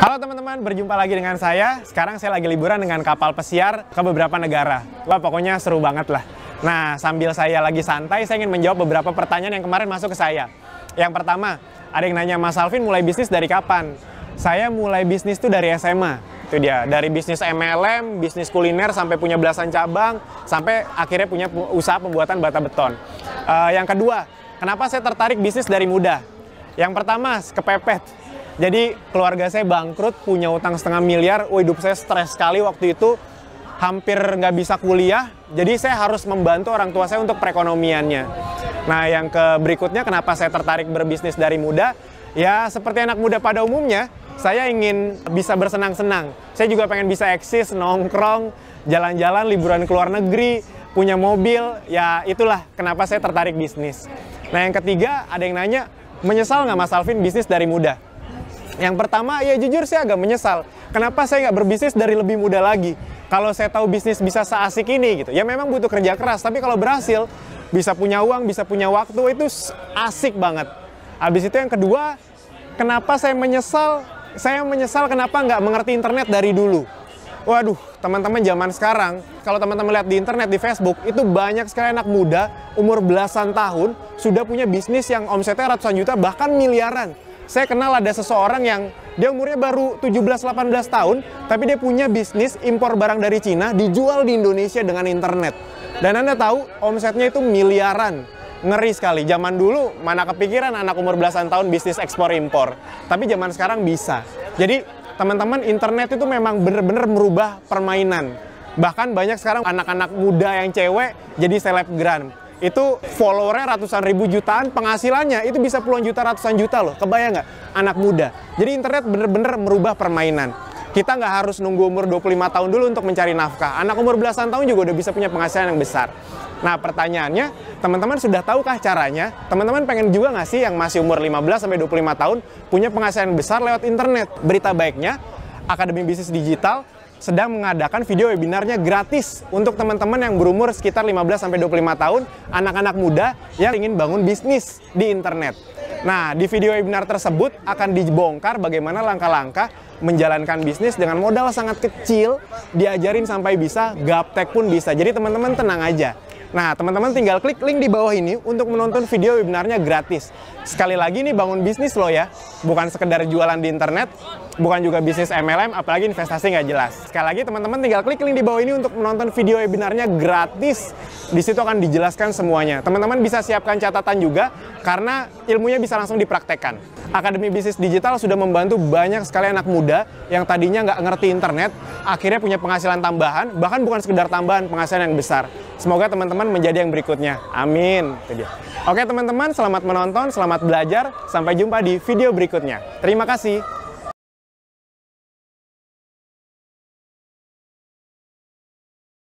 Halo teman-teman, berjumpa lagi dengan saya. Sekarang saya lagi liburan dengan kapal pesiar ke beberapa negara. Wah, pokoknya seru banget lah. Nah, sambil saya lagi santai, saya ingin menjawab beberapa pertanyaan yang kemarin masuk ke saya. Yang pertama, ada yang nanya, Mas Alvin mulai bisnis dari kapan? Saya mulai bisnis tuh dari SMA. Itu dia, dari bisnis MLM, bisnis kuliner, sampai punya belasan cabang, sampai akhirnya punya usaha pembuatan bata beton. Yang kedua, kenapa saya tertarik bisnis dari muda? Yang pertama, kepepet. Jadi keluarga saya bangkrut, punya utang setengah miliar. Hidup saya stres sekali waktu itu, hampir nggak bisa kuliah. Jadi saya harus membantu orang tua saya untuk perekonomiannya. Nah, yang berikutnya kenapa saya tertarik berbisnis dari muda? Ya seperti anak muda pada umumnya, saya ingin bisa bersenang-senang. Saya juga pengen bisa eksis, nongkrong, jalan-jalan, liburan ke luar negeri, punya mobil. Ya itulah kenapa saya tertarik bisnis. Nah, yang ketiga ada yang nanya, menyesal nggak Mas Alvin bisnis dari muda? Yang pertama, ya jujur saya agak menyesal. Kenapa saya nggak berbisnis dari lebih muda lagi? Kalau saya tahu bisnis bisa seasik ini gitu. Ya memang butuh kerja keras, tapi kalau berhasil, bisa punya uang, bisa punya waktu, itu asik banget. Habis itu yang kedua, kenapa saya menyesal? Saya menyesal kenapa nggak mengerti internet dari dulu. Waduh, teman-teman zaman sekarang, kalau teman-teman lihat di internet, di Facebook, itu banyak sekali anak muda, umur belasan tahun, sudah punya bisnis yang omsetnya ratusan juta, bahkan miliaran. Saya kenal ada seseorang yang dia umurnya baru 17-18 tahun, tapi dia punya bisnis impor barang dari Cina, dijual di Indonesia dengan internet. Dan Anda tahu, omsetnya itu miliaran. Ngeri sekali. Zaman dulu, mana kepikiran anak umur belasan tahun bisnis ekspor-impor. Tapi zaman sekarang bisa. Jadi, teman-teman, internet itu memang benar-benar merubah permainan. Bahkan banyak sekarang anak-anak muda yang cewek jadi selebgram. Itu followernya ratusan ribu jutaan, penghasilannya itu bisa puluhan juta, ratusan juta loh. Kebayang nggak? Anak muda. Jadi internet bener-bener merubah permainan. Kita nggak harus nunggu umur 25 tahun dulu untuk mencari nafkah. Anak umur belasan tahun juga udah bisa punya penghasilan yang besar. Nah, pertanyaannya, teman-teman sudah tahukah caranya? Teman-teman pengen juga nggak sih yang masih umur 15-25 tahun punya penghasilan besar lewat internet? Berita baiknya, Akademi Bisnis Digital sedang mengadakan video webinarnya gratis untuk teman-teman yang berumur sekitar 15-25 tahun, anak-anak muda yang ingin bangun bisnis di internet. Nah, di video webinar tersebut akan dibongkar bagaimana langkah-langkah menjalankan bisnis dengan modal sangat kecil, diajarin sampai bisa, gaptek pun bisa. Jadi teman-teman tenang aja. Nah, teman-teman tinggal klik link di bawah ini untuk menonton video webinarnya gratis. Sekali lagi nih, bangun bisnis loh ya, bukan sekedar jualan di internet, bukan juga bisnis MLM, apalagi investasi nggak jelas. Sekali lagi teman-teman tinggal klik link di bawah ini untuk menonton video webinarnya gratis. Di situ akan dijelaskan semuanya. Teman-teman bisa siapkan catatan juga, karena ilmunya bisa langsung dipraktekkan. Akademi Bisnis Digital sudah membantu banyak sekali anak muda yang tadinya nggak ngerti internet, akhirnya punya penghasilan tambahan, bahkan bukan sekedar tambahan, penghasilan yang besar. Semoga teman-teman menjadi yang berikutnya. Amin. Itu dia. Oke teman-teman, selamat menonton, selamat belajar. Sampai jumpa di video berikutnya. Terima kasih.